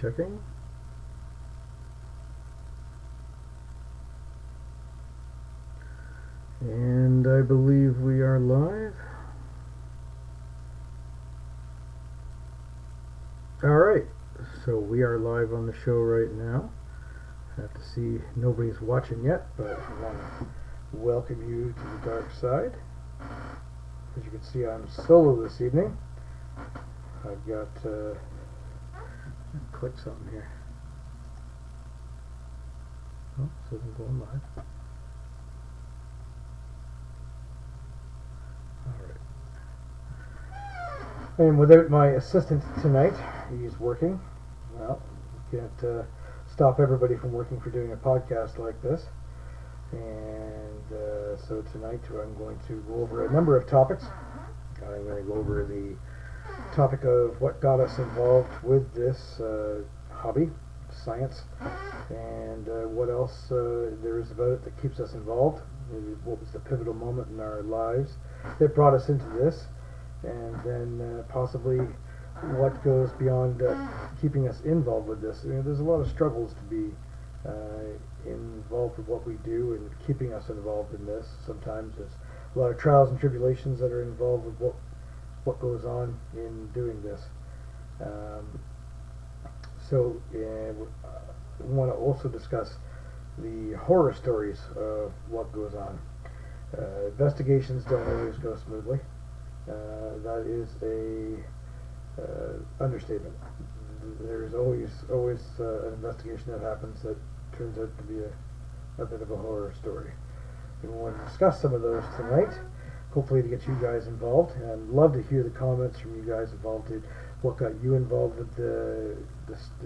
Checking. And I believe we are live. Alright, so we are live on the show right now. I have to see nobody's watching yet, but I want to welcome you to the dark side. As you can see, I'm solo this evening. I've got click something here. Oh, so I'm going live. Alright. And without my assistant tonight, he's working. Well, can't stop everybody from working for doing a podcast like this. And so tonight I'm going to go over a number of topics. I'm going to go over the topic of what got us involved with this hobby, science, and what else there is about it that keeps us involved. Maybe what was the pivotal moment in our lives that brought us into this, and then possibly what goes beyond keeping us involved with this. There's a lot of struggles to be involved with what we do and keeping us involved in this. Sometimes there's a lot of trials and tribulations that are involved with what goes on in doing this. So we want to also discuss the horror stories of what goes on. Investigations don't always go smoothly. That is a understatement. There's always an investigation that happens that turns out to be a bit of a horror story. And we want to discuss some of those tonight, hopefully to get you guys involved. And I'd love to hear the comments from you guys involved in what got you involved with the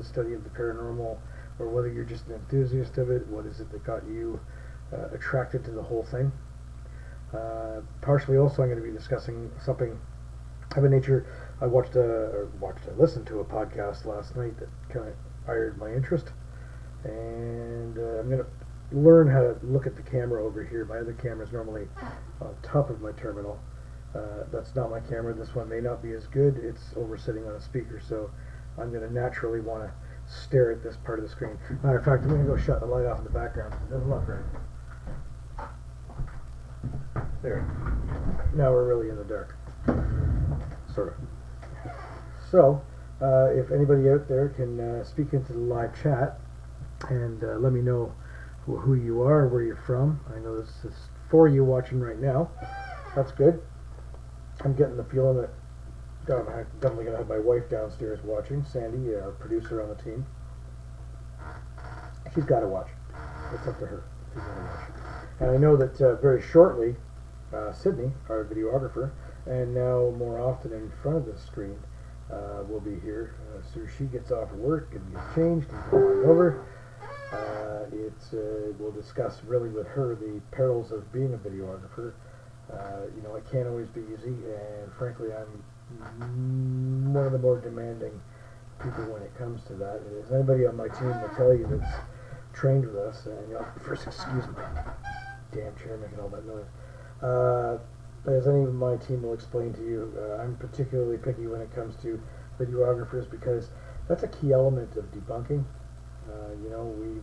study of the paranormal, or whether you're just an enthusiast of it. What is it that got you attracted to the whole thing? Partially also I'm going to be discussing something of a nature. I listened to a podcast last night that kind of fired my interest, and I'm going to learn how to look at the camera over here. My other camera is normally on top of my terminal. That's not my camera. This one may not be as good. It's over sitting on a speaker, so I'm going to naturally want to stare at this part of the screen. Matter of fact, I'm going to go shut the light off in the background. It doesn't look right. There. Now we're really in the dark. Sort of. So, if anybody out there can speak into the live chat and let me know who you are, where you're from. I know this is 4 of you watching right now. That's good. I'm getting the feeling that I'm definitely going to have my wife downstairs watching, Sandy, our producer on the team. She's got to watch. It's up to her. She's got to watch. And I know that very shortly, Sydney, our videographer, and now more often in front of the screen, will be here. So she gets off work and gets changed and comes on over. We'll discuss really with her the perils of being a videographer. It can't always be easy, and frankly, I'm one of the more demanding people when it comes to that. As anybody on my team will tell you that's trained with us, and first excuse me, damn chair making all that noise. As any of my team will explain to you, I'm particularly picky when it comes to videographers because that's a key element of debunking.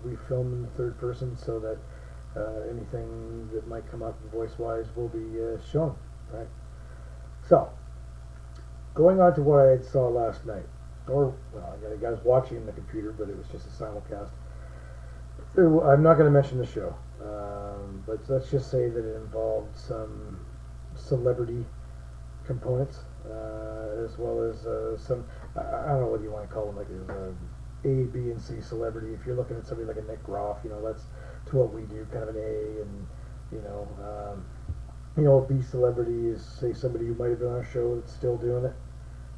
We film in the third person so that anything that might come up voice-wise will be shown, right? So, going on to what I saw last night, I was watching the computer, but it was just a simulcast. I'm not going to mention the show, but let's just say that it involved some celebrity components, as well as some, I don't know what you want to call them, like A, B, and C celebrity. If you're looking at somebody like a Nick Groff, that's to what we do, kind of an A, and B celebrity is, say, somebody who might have been on a show that's still doing it,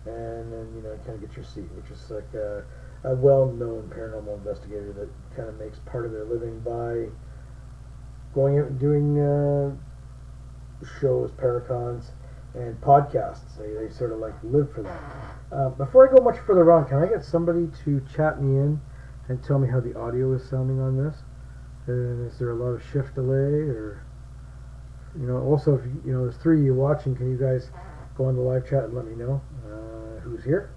and then kind of get your C, which is like a well-known paranormal investigator that kind of makes part of their living by going out and doing shows, paracons, and podcasts. They sort of like live for that. Before I go much further on, can I get somebody to chat me in and tell me how the audio is sounding on this? And is there a lot of shift delay, or also if there's 3 of you watching, can you guys go on the live chat and let me know who's here?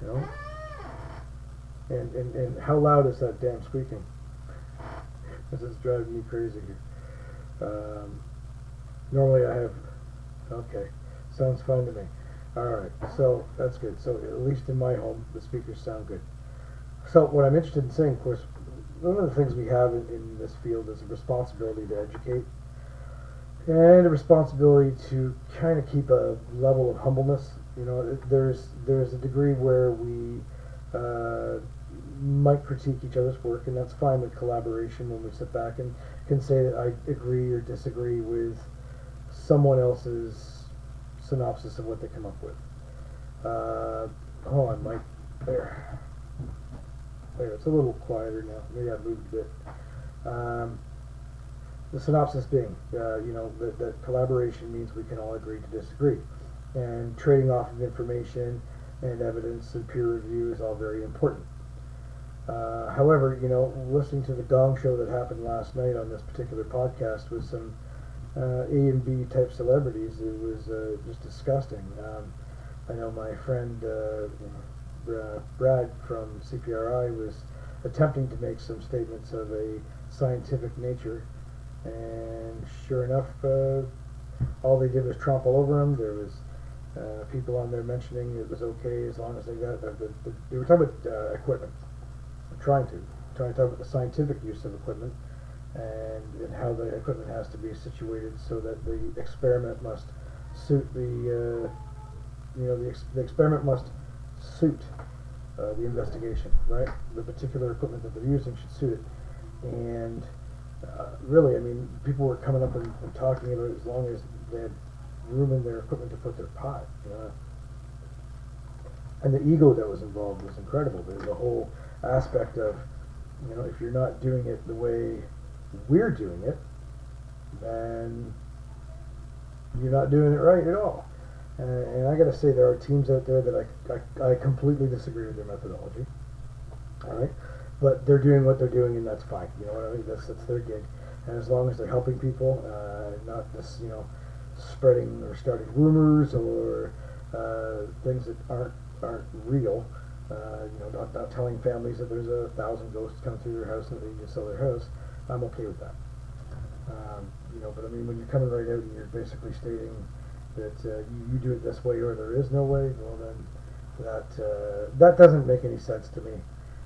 you know. And how loud is that damn squeaking? This is driving me crazy here. Normally I have, okay, sounds fine to me. Alright, so that's good. So at least in my home, the speakers sound good. So what I'm interested in saying, of course, one of the things we have in this field is a responsibility to educate and a responsibility to kind of keep a level of humbleness. You know, there's a degree where we might critique each other's work, and that's fine with collaboration when we sit back and can say that I agree or disagree with someone else's synopsis of what they come up with. Hold on, Mike. There. It's a little quieter now. Maybe I've moved a bit. The synopsis being, that collaboration means we can all agree to disagree. And trading off of information and evidence and peer review is all very important. However, listening to the Gong Show that happened last night on this particular podcast with some A and B type celebrities, it was just disgusting. I know my friend Brad from CPRI was attempting to make some statements of a scientific nature, and sure enough, all they did was trample over him. There was people on there mentioning it was okay as long as they got they were talking about equipment, trying to talk about the scientific use of equipment, and how the equipment has to be situated so that the experiment must suit the experiment must suit the investigation, right? The particular equipment that they're using should suit it. And really, I mean, people were coming up and talking about it as long as they had room in their equipment to put their pot, And the ego that was involved was incredible. There's a whole aspect of, if you're not doing it the way we're doing it, then you're not doing it right at all. And I got to say, there are teams out there that I completely disagree with their methodology. All right, but they're doing what they're doing, and that's fine. You know what I mean? That's their gig, and as long as they're helping people, not just spreading or starting rumors or things that aren't real. Not telling families that there's 1,000 ghosts coming through their house and that they need to sell their house. I'm okay with that. But I mean, when you're coming right out and you're basically stating that you do it this way or there is no way, well then that doesn't make any sense to me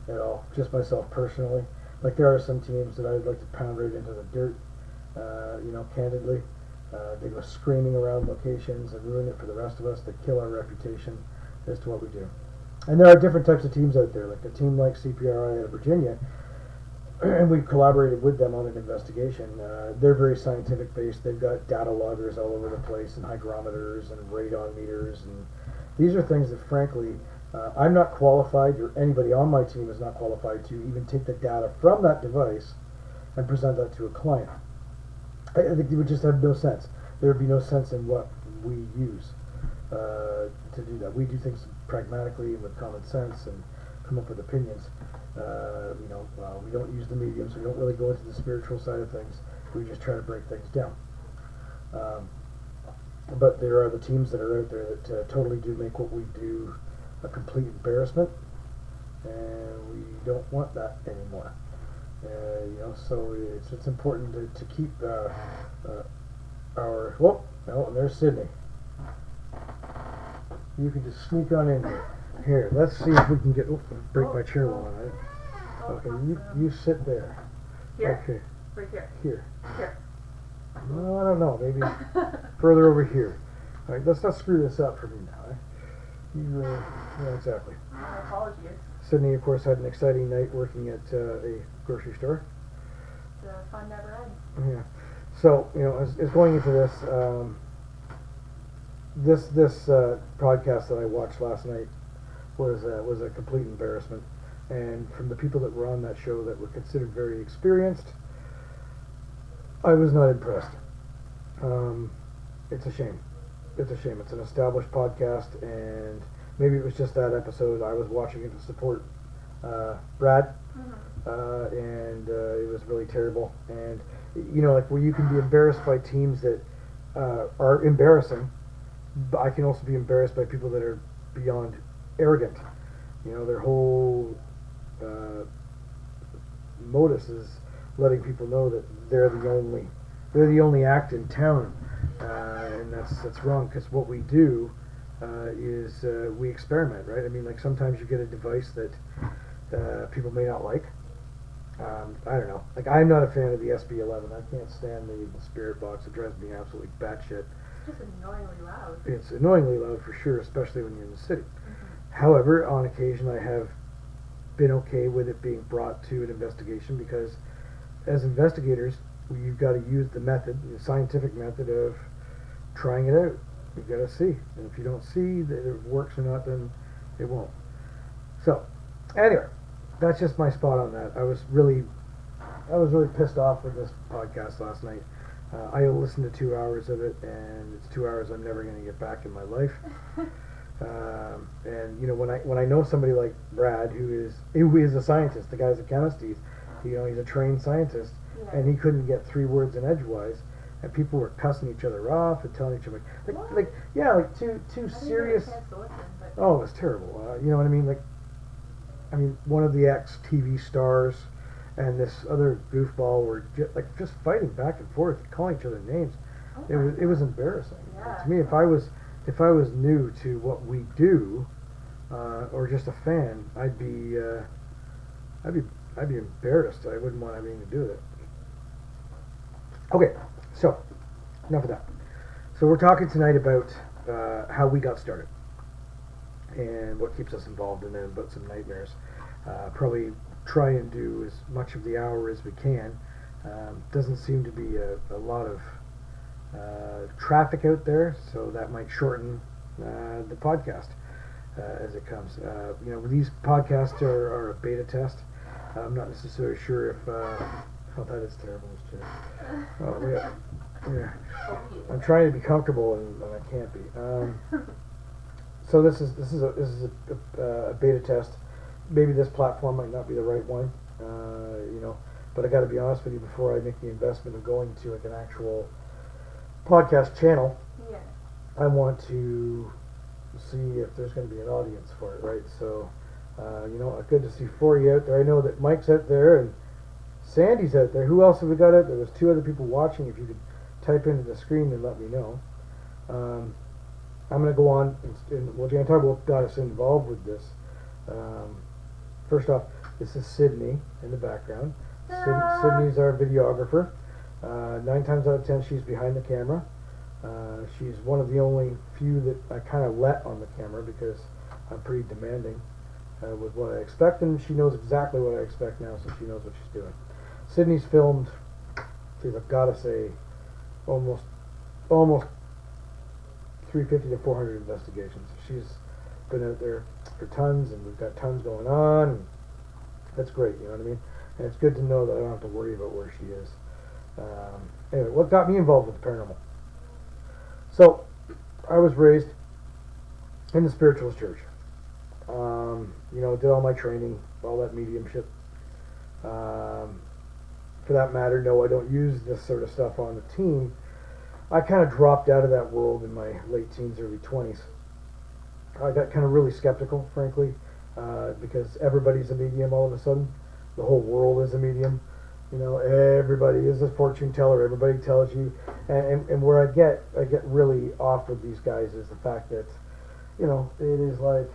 at all. Just myself personally. Like, there are some teams that I'd like to pound right into the dirt, candidly. They go screaming around locations and ruin it for the rest of us. They kill our reputation as to what we do. And there are different types of teams out there, like a team like CPRI out of Virginia, and we've collaborated with them on an investigation. They're very scientific based. They've got data loggers all over the place, and hygrometers and radon meters, and these are things that, frankly, I'm not qualified, or anybody on my team is not qualified to even take the data from that device and present that to a client. I think it would just have no sense. There would be no sense in what we use to do that. We do things pragmatically and with common sense and come up with opinions. We don't use the mediums. We don't really go into the spiritual side of things. We just try to break things down. But there are the teams that are out there that totally do make what we do a complete embarrassment, and we don't want that anymore. So it's important to keep our. Whoop! Oh, and there's Sydney. You can just sneak on in here. Here, let's see if we can get. Break my chair while I'm at it. Okay, you sit there. Here? Okay. Right here. Here. Here. Well, I don't know. Maybe further over here. All right, let's not screw this up for me now. Yeah, exactly. My apologies. Sydney, of course, had an exciting night working at a grocery store. The fun never ends. Yeah. So, as going into this, this podcast that I watched last night was a complete embarrassment. And from the people that were on that show that were considered very experienced, I was not impressed. It's a shame. It's a shame. It's an established podcast, and maybe it was just that episode. I was watching it to support Brad, and it was really terrible. And like, where you can be embarrassed by teams that are embarrassing, but I can also be embarrassed by people that are beyond arrogant. You know, their whole modus is letting people know that they're the only act in town, and that's wrong, because what we do is we experiment, right? I mean, like, sometimes you get a device that people may not like. I don't know. Like, I'm not a fan of the SB11. I can't stand the spirit box. It drives me absolutely batshit. It's just annoyingly loud. It's annoyingly loud for sure, especially when you're in the city. However, on occasion I have been okay with it being brought to an investigation, because as investigators, you've got to use the method, the scientific method of trying it out. You've got to see. And if you don't see that it works or not, then it won't. So, anyway, that's just my spot on that. I was really pissed off with this podcast last night. I listened to 2 hours of it, and it's 2 hours I'm never going to get back in my life. And you know, when I know somebody like Brad, who is a scientist, the guy's a chemist, he's a trained scientist, and he couldn't get 3 words in edgewise, and people were cussing each other off and telling each other like two serious. Oh, it was terrible. You know what I mean? I mean, one of the ex-TV stars and this other goofball were just fighting back and forth, calling each other names. It was embarrassing. Yeah. To me, if I was new to what we do, or just a fan, I'd be embarrassed. I wouldn't want anything to do with it. Okay, so enough of that. So we're talking tonight about how we got started and what keeps us involved, and then about some nightmares. Probably try and do as much of the hour as we can. Doesn't seem to be a lot of traffic out there, so that might shorten the podcast as it comes. You know, these podcasts are a beta test. I'm not necessarily sure if oh, that is terrible. Oh, yeah. I'm trying to be comfortable, and I can't be. So this is a beta test. Maybe this platform might not be the right one, you know. But I got to be honest with you, before I make the investment of going to like an actual podcast channel, Yeah. I want to see if there's going to be an audience for it, right? So, you know, good to see 40 out there. I know that Mike's out there and Sandy's out there. Who else have we got out there? There's 2 other people watching. If you could type into the screen and let me know. I'm going to go on, and we're going to talk about what got us involved with this. First off, this is Sydney in the background. Sydney's our videographer. 9 times out of 10, she's behind the camera. She's one of the only few that I kind of let on the camera, because I'm pretty demanding with what I expect, and she knows exactly what I expect now, so she knows what she's doing. Sydney's filmed, I've got to say, almost 350 to 400 investigations. She's been out there for tons, and we've got tons going on, and that's great, you know what I mean? And it's good to know that I don't have to worry about where she is. Anyway, what got me involved with the paranormal? So, I was raised in the spiritualist church. You know, did all my training, all that mediumship. For that matter, no, I don't use this sort of stuff on the team. I kind of dropped out of that world in my late teens, early 20s. I got kind of really skeptical, frankly, because everybody's a medium all of a sudden. The whole world is a medium. You know, everybody is a fortune teller. Everybody tells you, and where I get really off with these guys is the fact that, you know, it is like,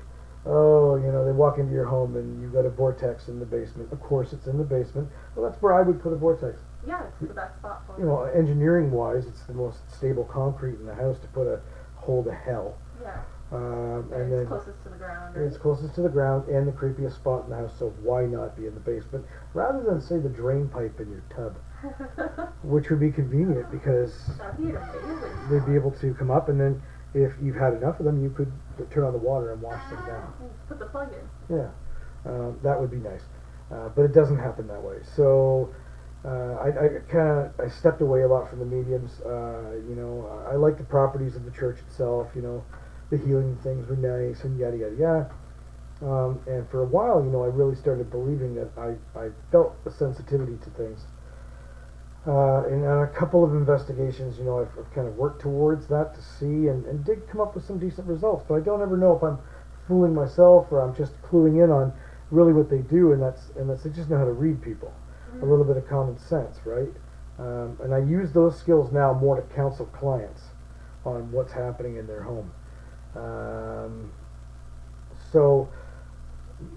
oh, you know, they walk into your home and you've got a vortex in the basement. Of course, it's in the basement. Well, that's where I would put a vortex. Yeah, it's the best spot for it. You know, engineering-wise, it's the most stable concrete in the house to put a hole to hell. Yeah. And it's then closest to the ground. Right? it's closest to the ground and the creepiest spot in the house, so why not be in the basement rather than, say, the drain pipe in your tub, which would be convenient because That'd be amazing. they'd be able to come up, and then if you've had enough of them, you could turn on the water and wash them down. Put the plug in. Yeah, that would be nice, but it doesn't happen that way. So I stepped away a lot from the mediums. You know, I like the properties of the church itself. You know, the healing things were nice and yada yada yada. And for a while, you know, I really started believing that I felt a sensitivity to things. And on a couple of investigations, you know, I've kind of worked towards that to see, and did come up with some decent results. But I don't ever know if I'm fooling myself or I'm just cluing in on really what they do, and that's they just know how to read people, a little bit of common sense, right? And I use those skills now more to counsel clients on what's happening in their home. So,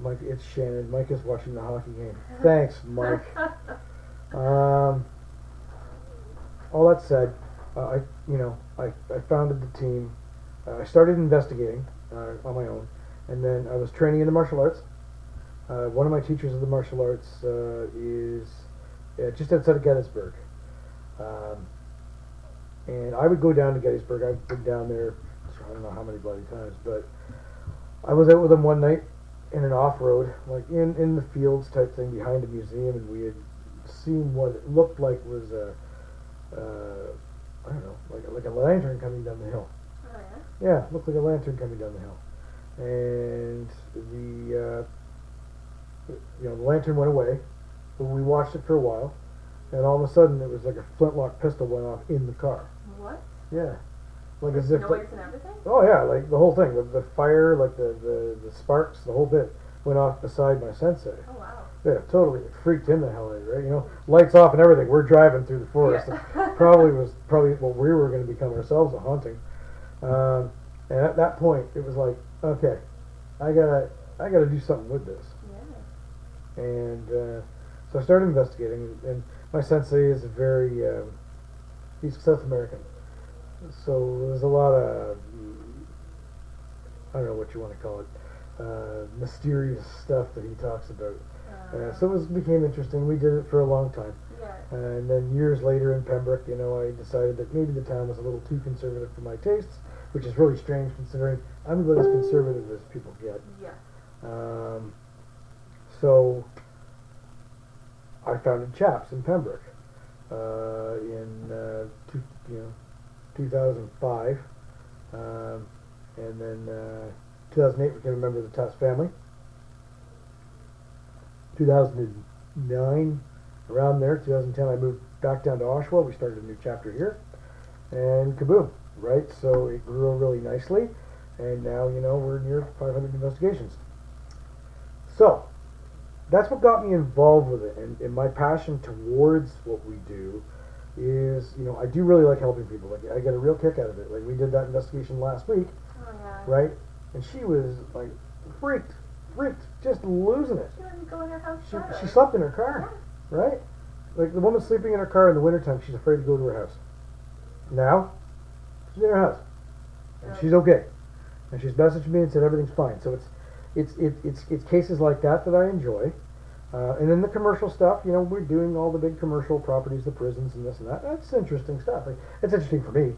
Mike, it's Shannon. Mike is watching the hockey game. Thanks, Mike. All that said, I founded the team. I started investigating on my own, and then I was training in the martial arts. One of my teachers of the martial arts is just outside of Gettysburg. And I would go down to Gettysburg. I've been down there, I don't know how many bloody times, but I was out with him one night in an off-road, like in the fields type thing behind a museum, and we had seen what it looked like was I don't know, like a lantern coming down the hill. Oh yeah? Yeah, looked like a lantern coming down the hill. And the lantern went away, but we watched it for a while, and all of a sudden it was like a flintlock pistol went off in the car. What? Yeah. Like as if noise and everything? Oh yeah, like the whole thing, the fire, like the sparks, the whole bit went off beside my sensei. Oh wow. Yeah, totally. It freaked him the hell out, right? Lights off and everything. We're driving through the forest. Yeah. It probably what we were going to become ourselves, a haunting. And at that point, it was like, okay, I gotta do something with this. Yeah. And so I started investigating, and my sensei is he's South American. So there's a lot of, I don't know what you want to call it, mysterious stuff that he talks about. So it became interesting. We did it for a long time. Yeah. And then years later in Pembroke, I decided that maybe the town was a little too conservative for my tastes, which is really strange considering I'm about as conservative as people get. Yeah. So I founded CHAPS in Pembroke in 2005, and then 2008 became a member of the Tufts family. 2009, around there, 2010, I moved back down to Oshawa. We started a new chapter here, and kaboom, right? So it grew really nicely, and now, we're near 500 investigations. So that's what got me involved with it, and my passion towards what we do is, I do really like helping people. Like, I get a real kick out of it. Like, we did that investigation last week, Oh yeah. right? And she was, like, freaked, just losing it. She let me go in her house. She slept in her car, right? Like, the woman's sleeping in her car in the wintertime, she's afraid to go to her house. Now, she's in her house, and she's okay. And she's messaged me and said everything's fine. So it's cases like that I enjoy. And then the commercial stuff, we're doing all the big commercial properties, the prisons and this and that. That's interesting stuff. It's interesting for me.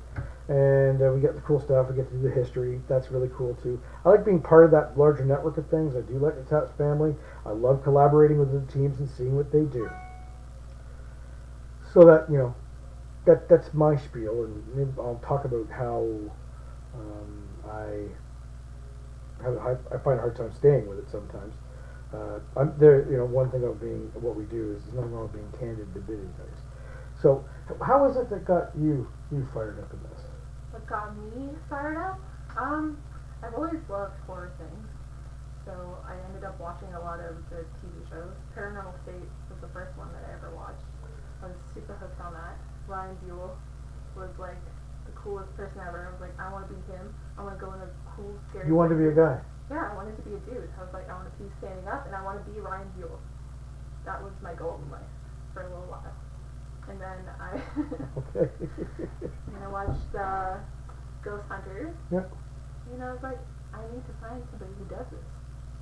And we get the cool stuff. We get to do the history. That's really cool too. I like being part of that larger network of things. I do like the Tufts family. I love collaborating with the teams and seeing what they do. So that, that's my spiel. And maybe I'll talk about how I find a hard time staying with it sometimes. I'm there. One thing of being what we do is there's nothing wrong with being candid to bidding things. So, how is it that got you fired up in this? What got me fired up? I've always loved horror things, so I ended up watching a lot of the TV shows. Paranormal State was the first one that I ever watched. I was super hooked on that. Ryan Buell was like the coolest person ever. I was like, I want to be him. I want to go in a cool, scary. You wanted to be a guy. Yeah, I wanted to be a dude. I was like, I want to be standing up, and I want to be Ryan Buell. That was my goal in life for a little while. And then I Okay. and I watched Ghost Hunters. Yep. And I was like, I need to find somebody who does this.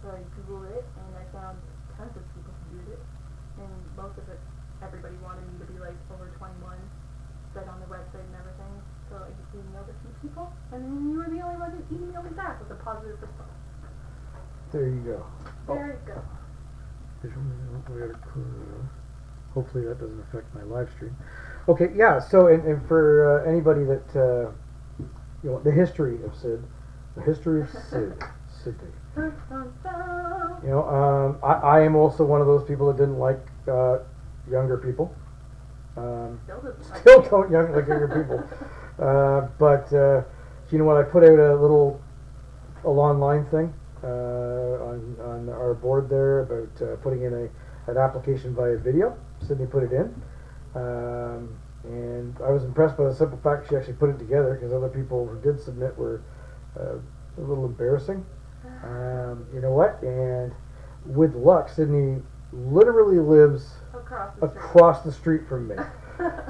So I Googled it, and I found tons of people who did it. And most of it, everybody wanted me to be like over 21, said on the website and everything. So I emailed a few people, and then you were the only one who emailed me back with a positive response. There you go. There you go. Hopefully that doesn't affect my live stream. Okay, yeah. So and for anybody that the history of Sid, Sydney. I am also one of those people that didn't like younger people. Still don't like younger people. But you know what? I put out a online thing on our board there about putting in an application via video. Sydney put it in. And I was impressed by the simple fact she actually put it together, because other people who did submit were a little embarrassing. You know what? And with luck, Sydney literally lives across the street from me.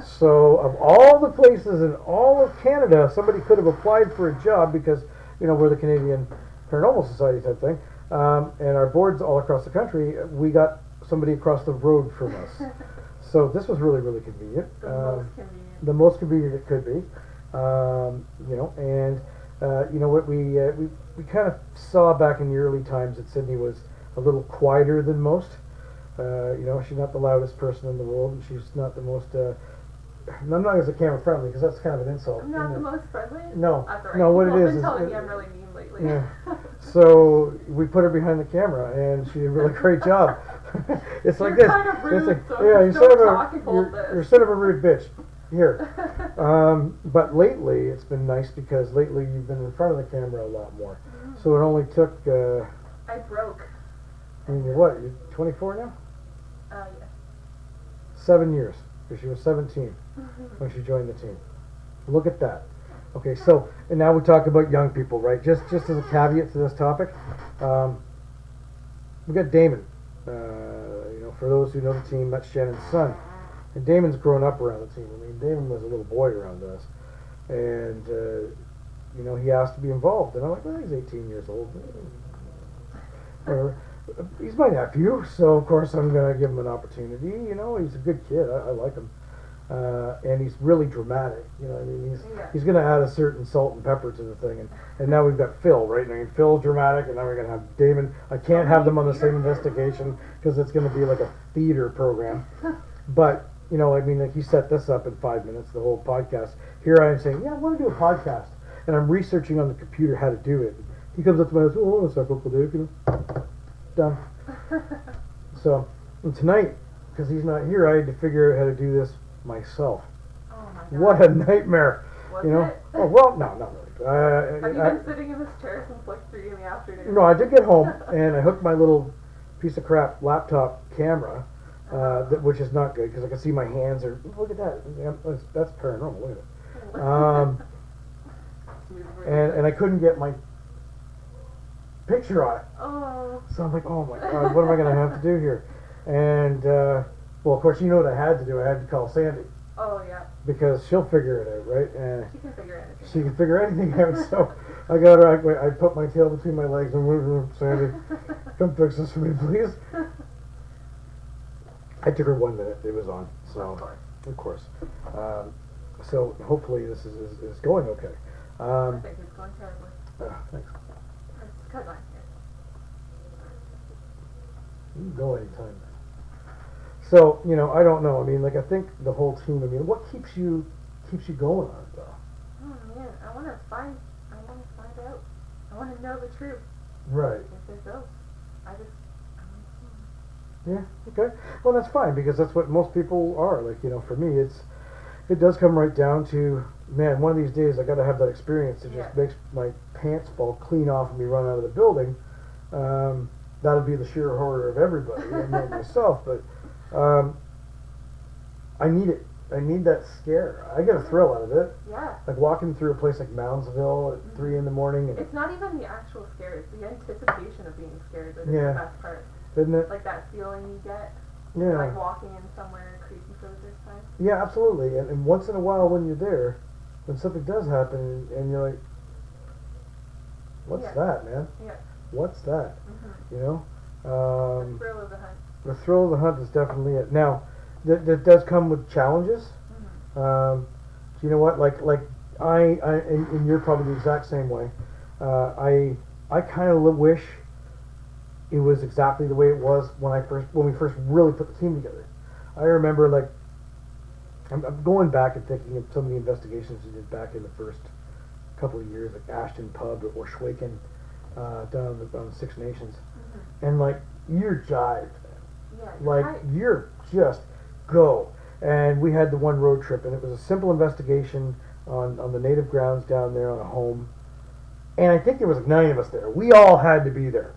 So of all the places in all of Canada, somebody could have applied for a job, because we're the Canadian Paranormal Society type thing, and our boards all across the country. We got somebody across the road from us. So this was really, really convenient. The most convenient it could be. And what we kind of saw back in the early times that Sydney was a little quieter than most. She's not the loudest person in the world, and she's not the most. I'm not going to say camera friendly, because that's kind of an insult. I'm not the most friendly? No. That's all right. No, what People it have is been telling me I'm really mean lately. Yeah. So we put her behind the camera, and she did a really great job. It's like this. Kind of rude, it's like, so yeah, you're you're sort of a rude bitch. Here. But lately, it's been nice, because lately you've been in front of the camera a lot more. So it only took. I broke. You're what? You're 24 now? Yeah. 7 years. Because she was 17 when she joined the team. Look at that. Okay, so, and now we talk about young people, right? Just as a caveat to this topic, we got Damon. For those who know the team, that's Shannon's son. And Damon's grown up around the team. I mean, Damon was a little boy around us. And, he asked to be involved. And I'm like, well, he's 18 years old. Whatever. He's my nephew, so of course I'm going to give him an opportunity. He's a good kid. I like him. And he's really dramatic. He's going to add a certain salt and pepper to the thing. And now we've got Phil, right? Phil's dramatic, and now we're going to have Damon. I can't have them on the same investigation, because it's going to be like a theater program. But, like he set this up in 5 minutes, the whole podcast. Here I am saying, yeah, I want to do a podcast. And I'm researching on the computer how to do it. He comes up to me and says, oh, what's up, Uncle Dave? Done. So, and tonight, because he's not here, I had to figure out how to do this myself. Oh my God. What a nightmare. Was it? Oh, well, no, not really. Have you been sitting in this chair since like 3 in the afternoon? No, I did get home, and I hooked my little piece of crap laptop camera, which is not good, because I can see my hands are, look at that. That's paranormal, look at it. And I couldn't get my picture on it. Oh. So I'm like, oh my God, what am I going to have to do here? And, well, of course, you know what I had to do. I had to call Sandy. Oh, yeah. Because she'll figure it out, right? And she can figure anything. She can figure anything out. So I got her, I put my tail between my legs and Sandy, come fix this for me, please. I took her 1 minute. It was on. So, of course. So hopefully this is going okay. I think it's going terribly. Thanks. It's because I'm here. You can go anytime. So, I don't know. I mean, I think the whole team, what keeps you going on it, though? Oh, man, I want to find out. I want to know the truth. Right. If there's ghosts. I want to see. Yeah, okay. Well, that's fine, because that's what most people are. For me, it does come right down to, man, one of these days I got to have that experience that just makes my pants fall clean off and me run out of the building. That'll be the sheer horror of everybody, and not myself, but I need it. I need that scare. I get a thrill out of it. Yeah. Like walking through a place like Moundsville at 3 in the morning. And it's not even the actual scare, it's the anticipation of being scared that is the best part. Isn't it? Like that feeling you get. Yeah. Like walking in somewhere creepy for the first time. Yeah, absolutely. And once in a while when you're there, when something does happen and you're like, what's that, man? Yeah. What's that? Mm-hmm. The thrill of the hunt. The thrill of the hunt is definitely it. Now, that does come with challenges. Mm-hmm. Do you know what? Like and you're probably the exact same way. I kind of wish it was exactly the way it was when we first really put the team together. I remember I'm going back and thinking of some of the investigations we did back in the first couple of years, like Ashton Pub or Schwaken, down on the Six Nations, and you're jived, man. Yeah, you're just go. And we had the one road trip, and it was a simple investigation on the native grounds down there on a home, And I think there was like 9 of us there. We all had to be there.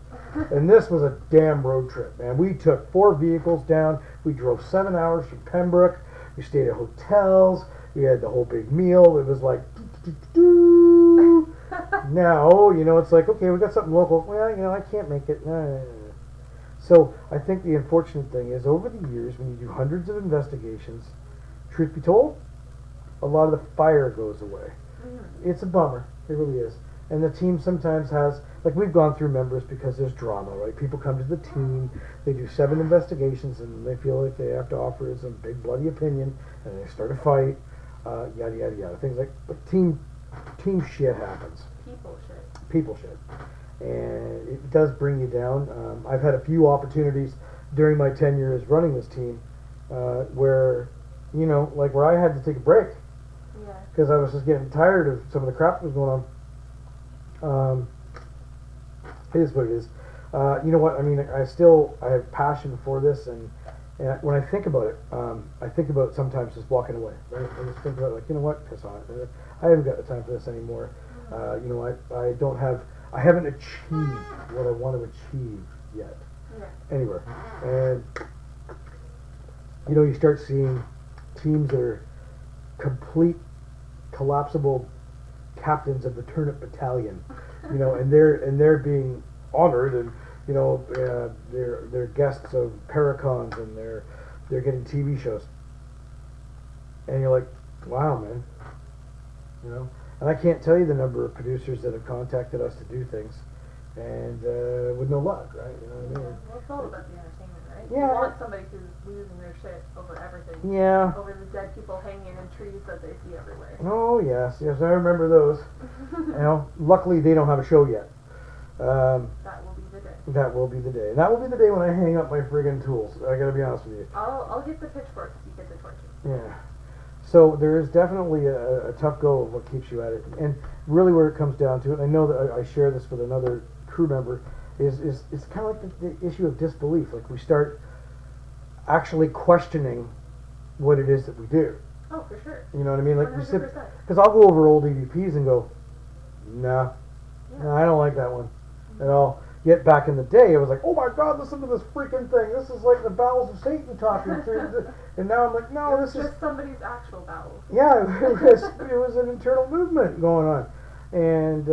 And this was a damn road trip, man. We took 4 vehicles down. We drove 7 hours from Pembroke. We stayed at hotels. We had the whole big meal. It was like, now, it's like, okay, we got something local. Well, I can't make it. No. So I think the unfortunate thing is, over the years, when you do hundreds of investigations, truth be told, a lot of the fire goes away. It's a bummer. It really is. And the team sometimes has, like, we've gone through members because there's drama, right? People come to the team, they do 7 investigations, and they feel like they have to offer some big bloody opinion, and they start a fight, yada yada yada. Things like, but team shit happens. People shit. And it does bring you down. I've had a few opportunities during my tenure as running this team where, where I had to take a break. Yeah. Because I was just getting tired of some of the crap that was going on. It is what it is. You know what? I mean, I have passion for this, and when I think about it, I think about sometimes just walking away. Right? I just think about it, like, you know what? Piss on it. I haven't got the time for this anymore. I haven't achieved what I want to achieve yet. Yeah. Anywhere. And you start seeing teams that are complete collapsible captains of the turnip battalion, and they're being honored, and they're guests of Paracons, and they're getting TV shows, and you're like, wow, man, and I can't tell you the number of producers that have contacted us to do things, and with no luck, right? You know what I mean? Well, it's all about the entertainment, right? Yeah. You want somebody who's losing their shit over everything. Yeah. Over the dead people hanging in trees that they see everywhere. Oh yes, I remember those. Luckily they don't have a show yet. That will be the day. That will be the day. And that will be the day when I hang up my friggin' tools. I gotta be honest with you. I'll get the pitchforks, you get the torches. Yeah. So there is definitely a tough go of what keeps you at it. And really where it comes down to it, I know that I share this with another crew member, is it's kind of like the issue of disbelief. Like, we start actually questioning what it is that we do. Oh, for sure. You know what I mean? Like, 100%. because I'll go over old EVPs and go, nah, I don't like that one at all. Yet back in the day, it was like, oh my God, listen to this freaking thing. This is like the bowels of Satan talking through. And now I'm like, no, this is just somebody's actual bowels. Yeah, it was an internal movement going on. And,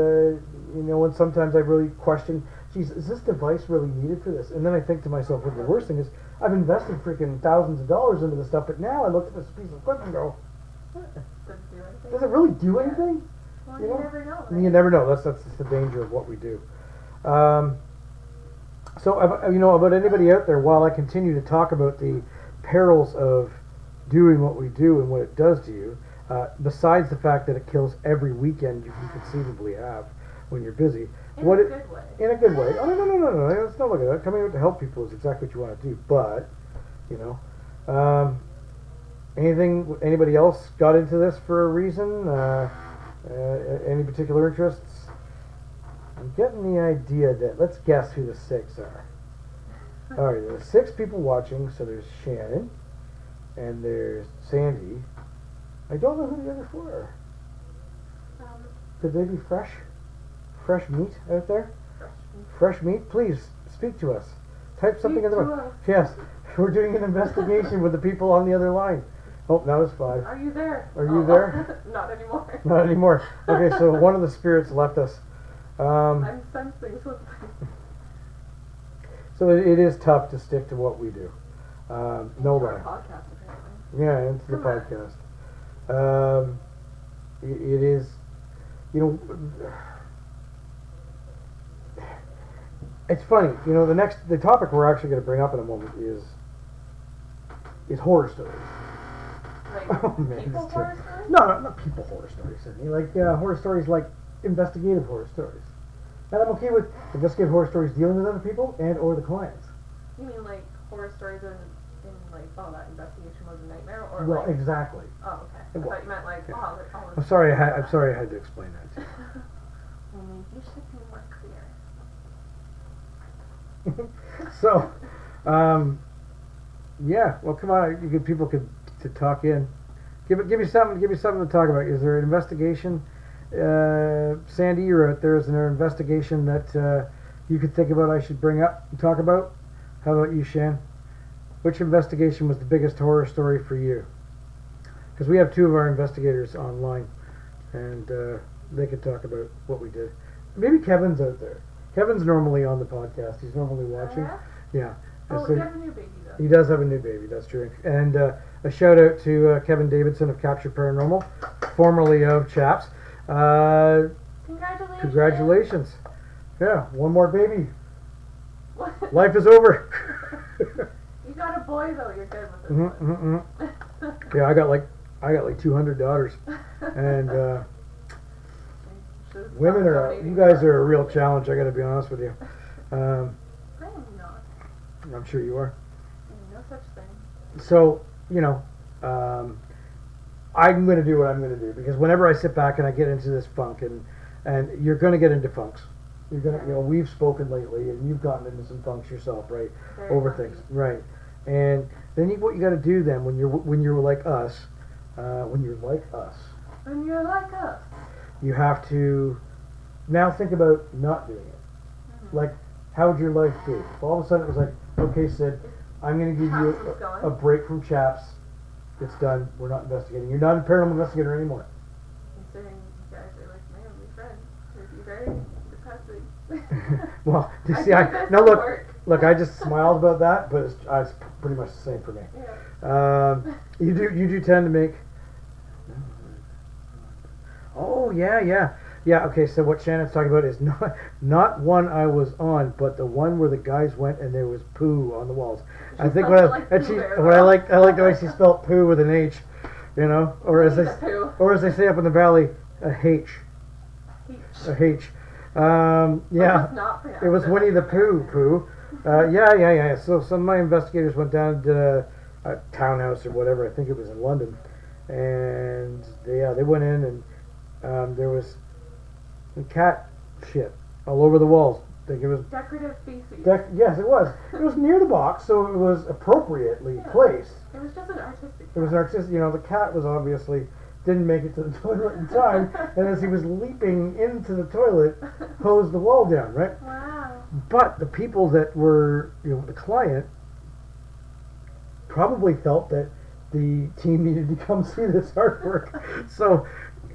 when sometimes I really question, geez, is this device really needed for this? And then I think to myself, well, the worst thing is, I've invested freaking thousands of dollars into this stuff, but now I look at this piece of equipment and go, does it really do anything? Well, you never know. Right? You never know. That's the danger of what we do. So, about anybody out there, while I continue to talk about the perils of doing what we do and what it does to you, besides the fact that it kills every weekend you can conceivably have when you're busy. In a good way. In a good way. Oh, no. Let's not look at that. Coming out to help people is exactly what you want to do. But, anybody else got into this for a reason? Any particular interests? I'm getting the idea that, let's guess who the 6 are. Alright, there's 6 people watching, so there's Shannon, and there's Sandy. I don't know who the other 4 are. Could they be fresh meat out there? Fresh meat? Please, speak to us. Type something in the book. Yes, we're doing an investigation with the people on the other line. Oh, now it's 5. Are you there? Are you there? Not anymore. Not anymore. Okay, so one of the spirits left us. I'm sensing something. So it is tough to stick to what we do. No lie. Podcast, apparently. Yeah, into the podcast. It is, it's funny. The topic we're actually going to bring up in a moment is horror stories. Like Oh man, people it's horror terrible. stories? No, not people horror stories. Sydney. Like horror stories, like investigative horror stories. And I'm okay with investigative horror stories dealing with other people and or the clients. You mean like horror stories in like, oh, that investigation was a nightmare, or Well, like, exactly. oh, okay. I thought you meant like, oh, I'm sorry. I'm sorry. I had to explain that to You should be more clear. you. So, yeah. Well, come on. People could to talk in. Give me something to talk about. Is there an investigation Sandy, you're out there. Is there an investigation that you could think about I should bring up and talk about? How about you, Shan? Which investigation was the biggest horror story for you? Because we have two of our investigators online, and they could talk about what we did. Maybe Kevin's out there. Kevin's normally on the podcast. He's normally watching. Yeah? Yeah. Oh, So he has a new baby though. he does have a new baby. That's true. And a shout out to Kevin Davidson of Captured Paranormal, formerly of CHAPS. Congratulations. Congratulations. Yeah, one more baby. What? Life is over. You got a boy though. You're good with this Mm-hmm, one. mm-hmm. Yeah, I got like 200 daughters, and women are. You guys are a real challenge. I got to be honest with you. I am not. I'm sure you are. No such thing. So I'm going to do what I'm going to do, because whenever I sit back and I get into this funk, and you're going to get into funks. You're gonna, we've spoken lately, and you've gotten into some funks yourself, right? Very Over funky. things, right? And then what you got to do then, when you're like us, when you're like us, When you're like us. you have to now think about not doing it. Mm-hmm. Like, how would your life be? If all of a sudden it was like, okay, Sid, I'm going to give CHAPS you is gone. a break from CHAPS. It's done. We're not investigating. You're not a paranormal investigator anymore. Considering you guys are like my only friend, it'd be very depressing. Well, you I see, think that's now the look, work. I just smiled about that, but it's pretty much the same for me. Yeah. You do tend to make. Oh yeah. Okay, so what Shannon's talking about is not one I was on, but the one where the guys went and there was poo on the walls. I think spelled what it like Pooh Bear, I though. like the way she spelled poo with an H, or as He's a poo. they say up in the valley, a H, He a H. was Yeah. not pronounced It was as Winnie a the Pooh. Yeah. So some of my investigators went down to a townhouse or whatever. I think it was in London, and they went in, and there was cat shit all over the walls. I think it was. Decorative feces. Yes, it was. It was near the box, so it was appropriately Yeah. placed. It was just an artistic. It was an artistic. The cat was obviously didn't make it to the toilet in time, and as he was leaping into the toilet, hosed the wall down. Right. Wow. But the people that were, the client, probably felt that the team needed to come see this artwork. So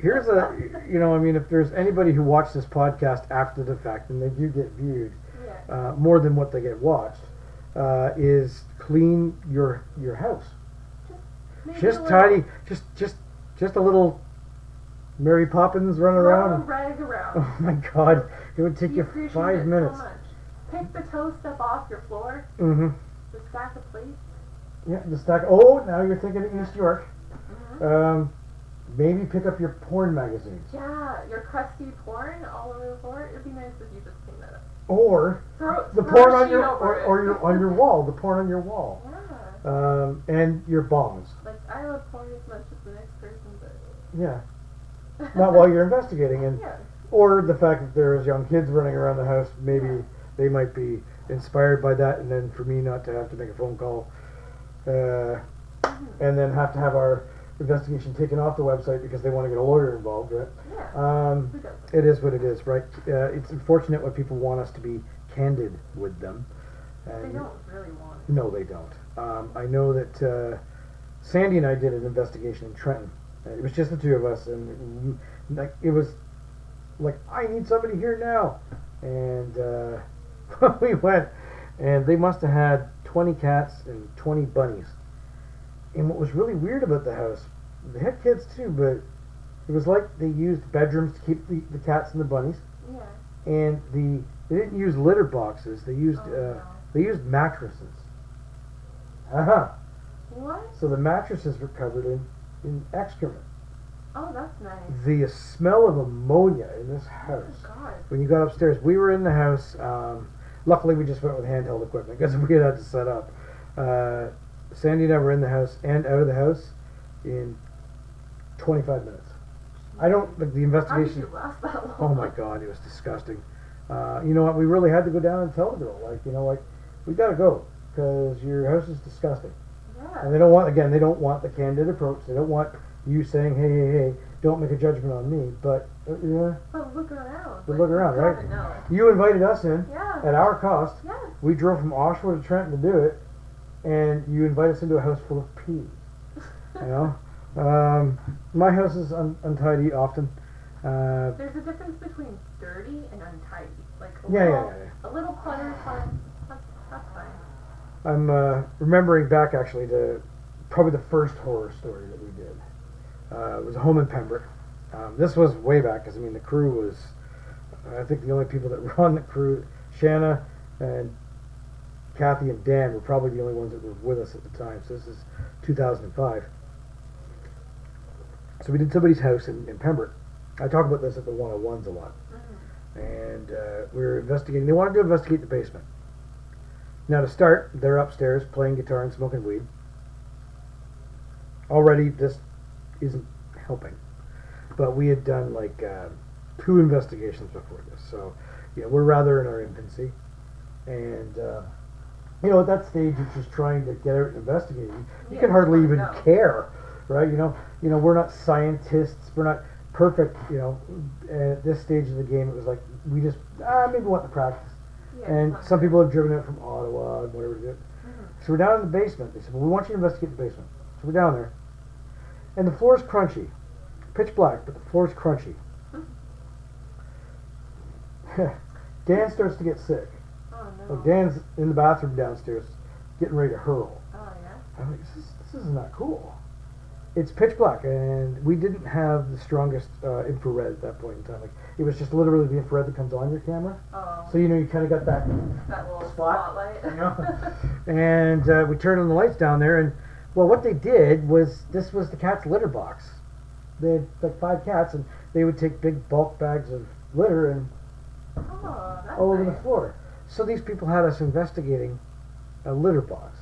here's if there's anybody who watched this podcast after the fact, and they do get viewed Yeah. more than what they get watched, is clean your house. Maybe Just a little- tidy, just a little Mary Poppins run Throw a around. rag around. Oh my God, it would take You you appreciate 5 it minutes. So much. Pick the toe stuff off your floor. Mm-hmm. The stack of plates. Yeah, the stack. Oh, now you're thinking of East York. Mm-hmm. Maybe pick up your porn magazines. Yeah, your crusty porn all over the floor. It'd be nice if you just cleaned that up. Or the throw porn a on sheet your over it. or your on your wall. The porn on your wall. Yeah. And your bongs. Like I love porn as much as the next person, but Yeah. Not while you're investigating, and yeah. or the fact that there's young kids running around the house. Maybe Yeah. they might be inspired by that, and then for me not to have to make a phone call, and then have to have our investigation taken off the website because they want to get a lawyer involved, right? Yeah. Who doesn't? It is what it is, right? It's unfortunate when people want us to be candid with them. They And don't really want it. no, they don't. I know that Sandy and I did an investigation in Trenton. It was just the two of us, and it was like, I need somebody here now. And we went, and they must have had 20 cats and 20 bunnies. And what was really weird about the house, they had kids too, but it was like they used bedrooms to keep the cats and the bunnies, Yeah. and they didn't use litter boxes. They used No. they used mattresses. What? So the mattresses were covered in excrement. Oh, that's nice. The smell of ammonia in this house. Oh God. When you got upstairs, we were in the house. Luckily, we just went with handheld equipment because we had to set up. Sandy and I were in the house and out of the house in 25 minutes. I don't like the How did investigation. you last that long? Oh my God, it was disgusting. You know what? We really had to go down and tell the girl, we gotta go because your house is disgusting. Yeah. And they don't want the candid approach. They don't want you saying, hey, don't make a judgment on me. But Yeah. But look around. But look around, gotta right? know. You invited us in Yeah. at our cost. Yes. We drove from Oshawa to Trenton to do it, and you invite us into a house full of pee. You know, my house is untidy often. There's a difference between dirty and untidy. Like a little clutter is fine. That's fine. I'm remembering back actually to probably the first horror story that we did. It was a home in Pembroke. This was way back because I mean the crew was, I think the only people that were on the crew, Shanna and Kathy and Dan were probably the only ones that were with us at the time. So this is 2005. So we did somebody's house in Pembroke. I talk about this at the 101s a lot. And we were investigating. They wanted to investigate the basement. Now to start, they're upstairs playing guitar and smoking weed. Already this isn't helping. But we had done like 2 investigations before this. So, we're rather in our infancy. And, at that stage, you're just trying to get out and investigate. You can hardly even care, right? We're not scientists. We're not perfect, at this stage of the game. It was like, we just, maybe want to practice. Yeah, and some people have driven it from Ottawa and whatever to do it. So we're down in the basement. They said, well, we want you to investigate the basement. So we're down there. And the floor's crunchy. Pitch black, but the floor's crunchy. Dan starts to get sick. Oh no. Like Dan's in the bathroom downstairs, getting ready to hurl. Oh yeah. I'm like, this is not cool. It's pitch black, and we didn't have the strongest infrared at that point in time. Like it was just literally the infrared that comes on your camera. Oh. So you kind of got that little spotlight. spotlight. And we turned on the lights down there, and well, what they did was this was the cat's litter box. They had like 5 cats, and they would take big bulk bags of litter and all over the floor. So these people had us investigating a litter box,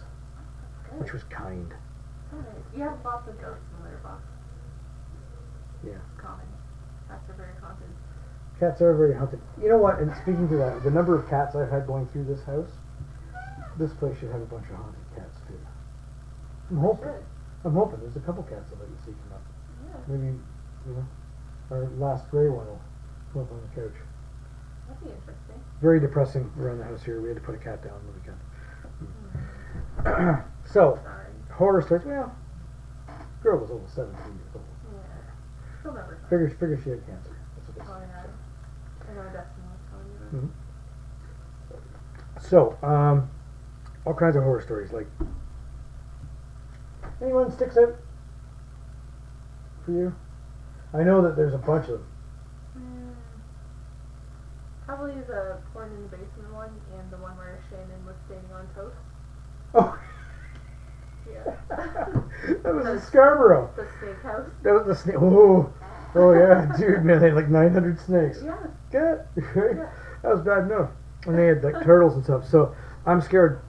which was kind. Nice. You have lots of ghosts in the litter box. Yeah. Common. Cats are very haunted. Cats are very haunted. You know what? And speaking to that, the number of cats I've had going through this house, this place should have a bunch of haunted cats too. I'm hoping. There's a couple cats I'd like to see come up. Yeah. Maybe, our last gray one will come up on the couch. That'd be interesting. Very depressing around the house here. We had to put a cat down on the weekend. So, Sorry. horror stories. Well, girl was almost 17 years old. Yeah. Still never. Figure she had cancer. That's what they Oh said. yeah. I know Destiny was telling you that. So, all kinds of horror stories. Like, anyone sticks out for you? I know that there's a bunch of them. Probably the porn in the basement one and the one where Shannon was standing on toast. Oh. Yeah. That was in Scarborough. The steakhouse. That was the snake. Oh yeah, dude, man, they had like 900 snakes. Yeah. Good. Yeah. That was bad enough. And they had like turtles and stuff. So I'm scared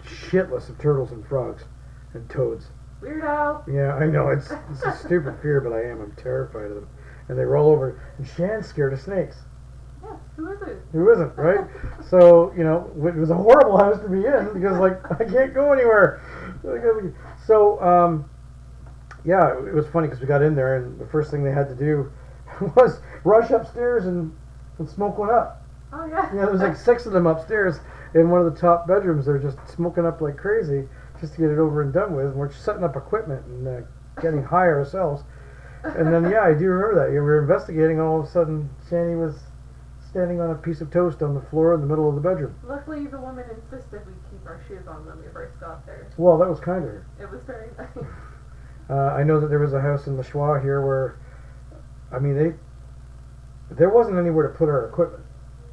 shitless of turtles and frogs and toads. Weirdo. Yeah, I know it's a stupid fear, but I am. I'm terrified of them. And they roll over. And Shan's scared of snakes. Yeah. Who isn't? Who isn't, right? So, it was a horrible house to be in because, like, I can't go anywhere. So, yeah, it was funny because we got in there and the first thing they had to do was rush upstairs and smoke one up. Oh, yeah. Yeah, there was like 6 of them upstairs in one of the top bedrooms. They're just smoking up like crazy just to get it over and done with. And we're setting up equipment and getting high ourselves. And then, yeah, I do remember that. We were investigating, and all of a sudden, Shani was standing on a piece of toast on the floor in the middle of the bedroom. Luckily, the woman insisted we keep our shoes on when we first got there. Well, that was kind of her. It was very nice. I know that there was a house in Lachua here where, I mean, there wasn't anywhere to put our equipment.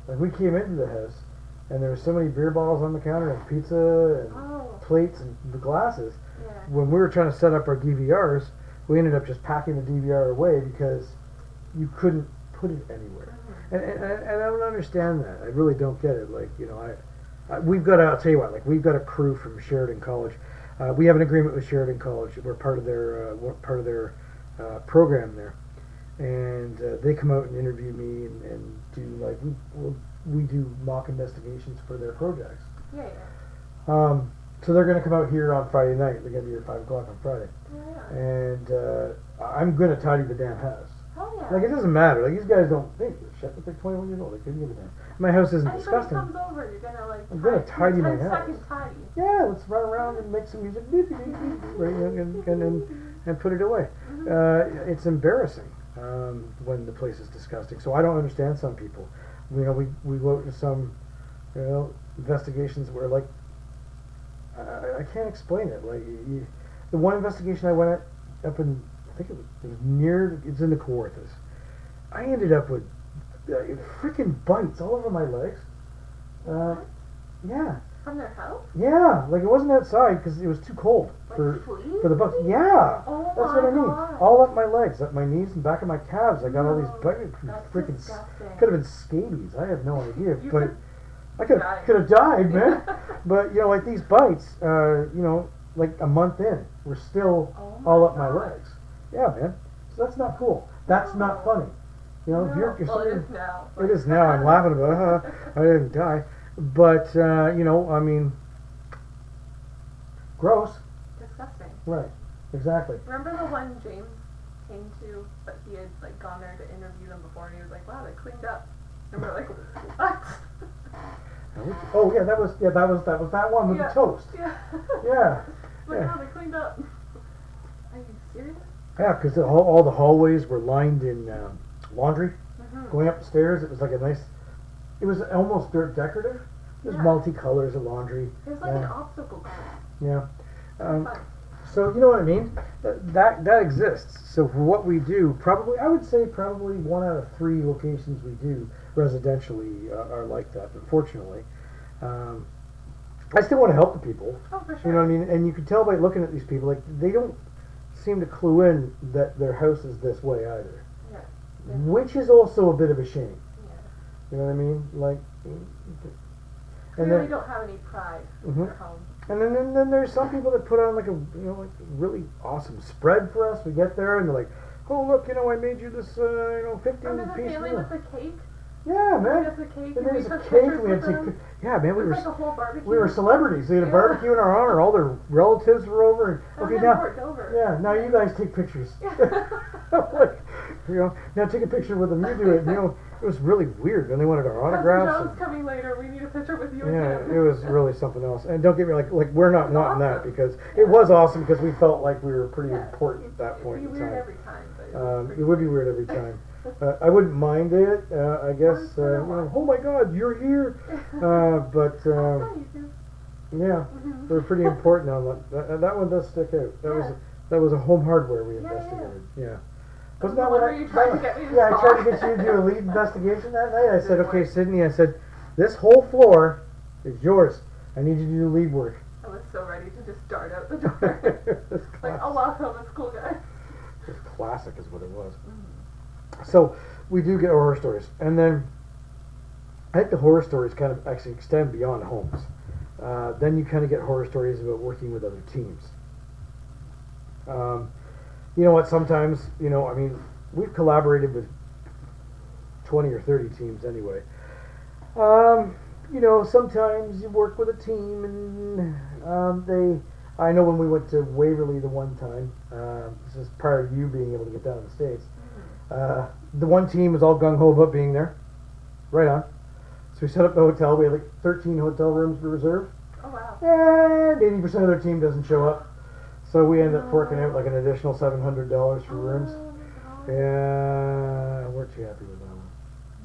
Like, we came into the house, and there were so many beer bottles on the counter, and pizza, and plates, and the glasses. Yeah. When we were trying to set up our DVRs, we ended up just packing the DVR away because you couldn't put it anywhere. And I don't understand that. I really don't get it. Like, we've got I'll tell you what, like, we've got a crew from Sheridan College. We have an agreement with Sheridan College. We're part of their program there. And they come out and interview me and do, like, we do mock investigations for their projects. Yeah. So they're going to come out here on Friday night. They're going to be here at 5 o'clock on Friday. Yeah. And I'm going to tidy the damn house. Hell yeah. Like, it doesn't matter. Like, these guys don't think shit, but they're 21 years old. They couldn't give a damn. My house isn't Anybody disgusting. comes over, you're gonna like. I'm gonna tidy my house. 10 second tidy. Yeah, let's run around and make some music, right, and put it away. It's embarrassing when the place is disgusting. So I don't understand some people. You know, we go out to some, you know, investigations where like I can't explain it. Like the one investigation I went at up in, I think it was near, it's in the Kawarthas. I ended up with freaking bites all over my legs. Yeah. From their house? Yeah, like it wasn't outside because it was too cold Like for fleas? the bugs. Yeah, Oh that's my what I mean. God. All up my legs, up my knees and back of my calves. I got all these No, bites. that's Freaking disgusting. could have been scabies. I have no idea, You but could I could die. have died, man. But you know, like these bites, you know, like a month in, were still Oh all up my my God. legs. Yeah, man. So that's not cool. That's not funny. You know, if you're well, it somebody- is now. it is now. I'm laughing about it. I didn't die. But, you know, I mean, gross. Disgusting. Right. Exactly. Remember the one James came to, but he had like gone there to interview them before, and he was like, "Wow, they cleaned up." And we're like, "What?" Oh, yeah, that was that one with Yeah. the toast. Yeah. Yeah. Like, Yeah. "No, they cleaned up." Are you serious? Yeah, because all the hallways were lined in laundry. Mm-hmm. Going up the stairs, it was like a nice, it was almost dirt decorative. There's Yeah. multicolors of laundry. It was like an obstacle course. Yeah. Fun. So you know what I mean? That exists. So for what we do, probably I would say probably 1 out of 3 locations we do residentially are like that. Unfortunately, I still want to help the people. Oh, for You sure. know what I mean? And you can tell by looking at these people, like they don't seem to clue in that their house is this way either, Yeah. which is also a bit of a shame. Yeah. You know what I mean? Like, and Clearly then don't have any pride in Mhm. their home. and then there's some people that put on like a, you know, like really awesome spread for us. We get there and they're like, oh look, you know, I made you this, you know, 15 Remember the piece family meal. with the cake? Yeah, They man. made us a cake They and made we us a took cake. pictures We had with to them. take. Yeah, man. It We was were like a whole barbecue. we were celebrities. They had a Yeah. barbecue in our honor. All their relatives were over. And, That was okay, in now, Port Dover. yeah, now you guys take pictures. Yeah. Like, you know, now take a picture with them. You do it. You know, it was really weird. And they wanted our autographs. Cousin And, Joe's coming later. We need a picture with you yeah, again. it was really something else. And don't get me like we're not It was wanting that awesome. because it was awesome because we felt like we were pretty Yeah. important at that It'd point be in weird time. every time, but it was It pretty would be funny. weird every time. I wouldn't mind it. I guess. You know, oh my God, you're here. But Oh, you do. yeah, Mhm. they're pretty important on that. That one does stick out. Yeah. That was a home hardware we Yeah, yeah. investigated. Yeah. That's Wasn't that the what one I? where you tried to get me to yeah, I tried to stop. get you to do a lead investigation that night. I said, Didn't okay, work. Sydney. I said, this whole floor is yours. I need you to do lead work. I was so ready to just dart out the door. It's Like, class- oh, welcome, it's cool guy. It's classic, is what it was. Mm-hmm. So we do get horror stories, and then I think the horror stories kind of actually extend beyond homes. Then you kind of get horror stories about working with other teams. You know what? Sometimes, you know, I mean, we've collaborated with 20 or 30 teams anyway. You know, sometimes you work with a team, and I know when we went to Waverly the one time, this is prior to you being able to get down to the States. The one team was all gung-ho about being there. Right on. So we set up the hotel. We had like 13 hotel rooms reserved. Oh, wow. And 80% of their team doesn't show up. So we end up forking out like an additional $700 for rooms. Oh, no. Yeah, we're too happy with that one.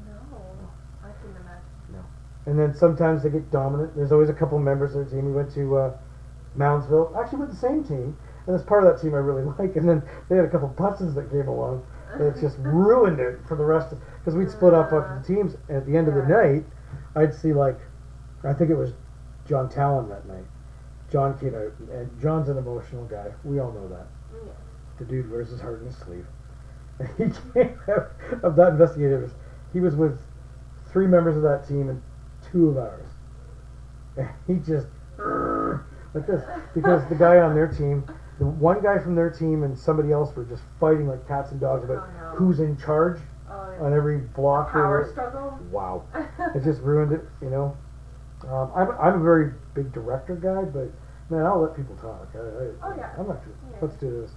No. I can imagine. No. And then sometimes they get dominant. There's always a couple members of the team. We went to Moundsville, actually with the same team. And as part of that team I really like. And then they had a couple putzes that came along. And it just ruined it for the rest of, because we'd split up the teams. And at the end of the night, I'd see like, I think it was John Talon that night. John came out, and John's an emotional guy. We all know that. Yeah. The dude wears his heart in his sleeve. And he came out of that investigative. He was with 3 members of that team and 2 of ours. And he just like this, because the guy on their team, the one guy from their team and somebody else were just fighting like cats and dogs about Oh, no. who's in charge Oh, yeah. on every block. Power or- struggle. Wow, it just ruined it. You know, I'm a very big director guy, but man, I'll let people talk. Oh, yeah. I'm not. Yeah. Let's do this.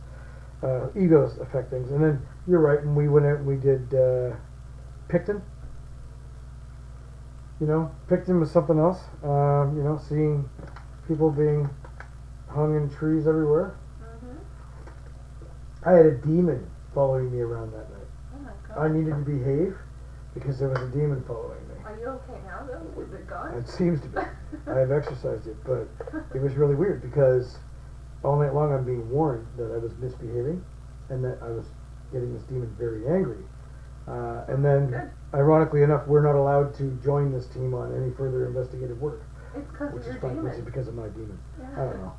egos affect things. And then you're right. When we went out and we did Picton. You know, Picton was something else. You know, seeing people being hung in trees everywhere. I had a demon following me around that night. Oh my god. I needed to behave because there was a demon following me. Are you okay now though? Is it gone? It seems to be. I have exercised it, but it was really weird because all night long I'm being warned that I was misbehaving and that I was getting this demon very angry. And then, Good. ironically enough, we're not allowed to join this team on any further investigative work, It's because which of your is fine, demon. which is because of my demon. Yeah. I don't know.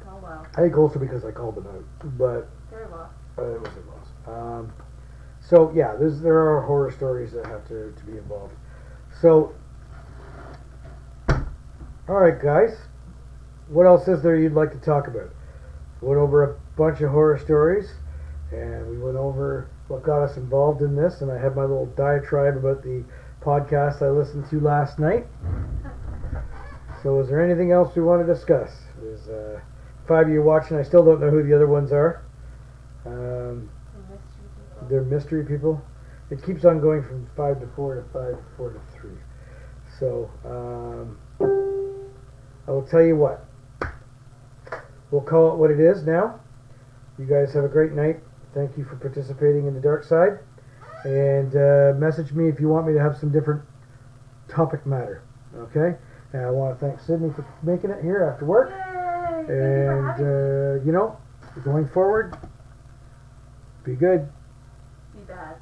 Oh well. I think also because I called them out, but Very well. it was a loss. So yeah, there are horror stories that have to be involved. So, all right, guys, what else is there you'd like to talk about? Went over a bunch of horror stories, and we went over what got us involved in this, and I had my little diatribe about the podcast I listened to last night. So is there anything else we want to discuss? There's 5 of you watching. I still don't know who the other ones are. They're mystery people. It keeps on going from 5 to 4 to 5 to 4 to 3. So I will tell you what. We'll call it what it is now. You guys have a great night. Thank you for participating in the dark side. And message me if you want me to have some different topic matter. Okay? And I want to thank Sydney for making it here after work. Yay! Thank you And for having me. you know, going forward, be good. Be bad.